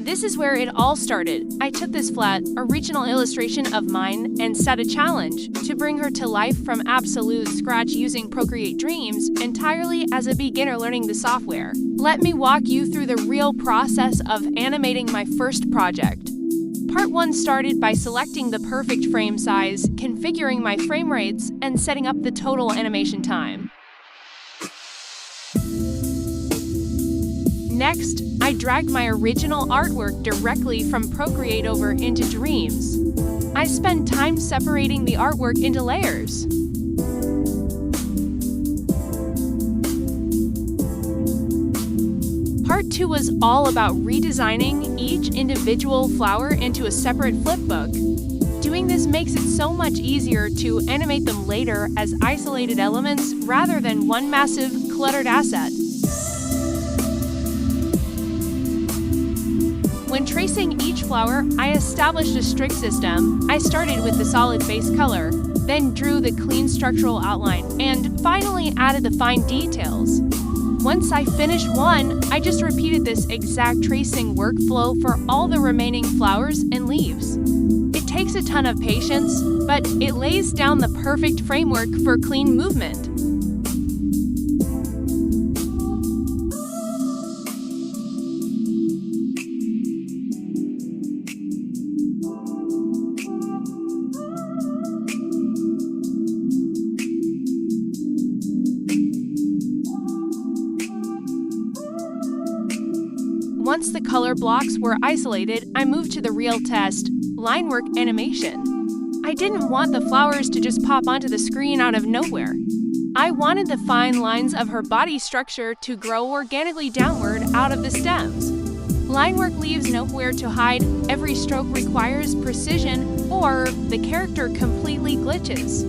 This is where it all started. I took this flat, original illustration of mine and set a challenge to bring her to life from absolute scratch using Procreate Dreams entirely as a beginner learning the software. Let me walk you through the real process of animating my first project. Part 1 started by selecting the perfect frame size, configuring my frame rates, and setting up the total animation time. Next, I dragged my original artwork directly from Procreate over into Dreams. I spent time separating the artwork into layers. Part 2 was all about redesigning each individual flower into a separate flipbook. Doing this makes it so much easier to animate them later as isolated elements rather than one massive, cluttered asset. When tracing each flower, I established a strict system. I started with the solid base color, then drew the clean structural outline, and finally added the fine details. Once I finished one, I just repeated this exact tracing workflow for all the remaining flowers and leaves. It takes a ton of patience, but it lays down the perfect framework for clean movement. Once the color blocks were isolated, I moved to the real test, linework animation. I didn't want the flowers to just pop onto the screen out of nowhere. I wanted the fine lines of her body structure to grow organically downward out of the stems. Linework leaves nowhere to hide, every stroke requires precision, or the character completely glitches.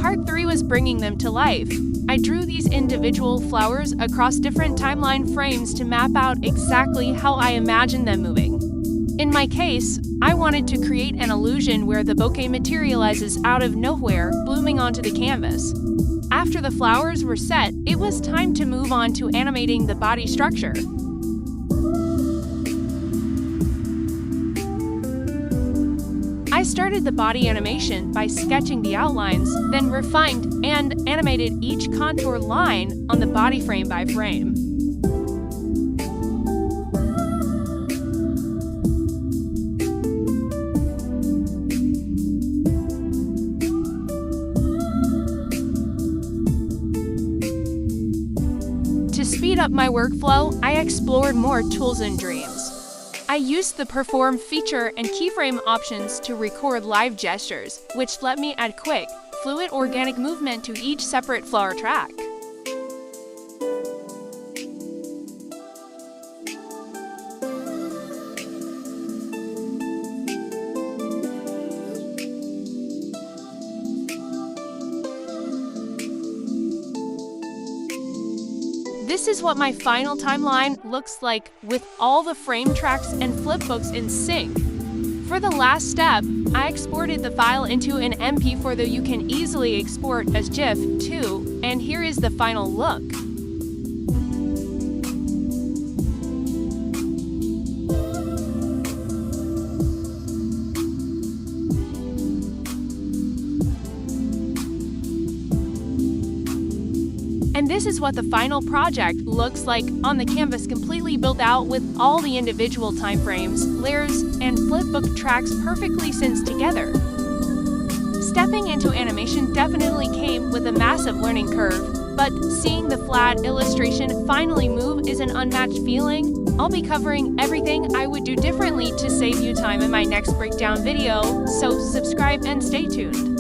Part 3 was bringing them to life. I drew these individual flowers across different timeline frames to map out exactly how I imagined them moving. In my case, I wanted to create an illusion where the bouquet materializes out of nowhere, blooming onto the canvas. After the flowers were set, it was time to move on to animating the body structure. I started the body animation by sketching the outlines, then refined and animated each contour line on the body frame by frame. To speed up my workflow, I explored more tools in Dreams. I used the Perform feature and keyframe options to record live gestures, which let me add quick, fluid organic movement to each separate flower track. This is what my final timeline looks like with all the frame tracks and flipbooks in sync. For the last step, I exported the file into an MP4 that you can easily export as GIF too, and here is the final look. And this is what the final project looks like on the canvas, completely built out with all the individual time frames, layers, and flipbook tracks perfectly synced together. Stepping into animation definitely came with a massive learning curve, but seeing the flat illustration finally move is an unmatched feeling. I'll be covering everything I would do differently to save you time in my next breakdown video, so subscribe and stay tuned.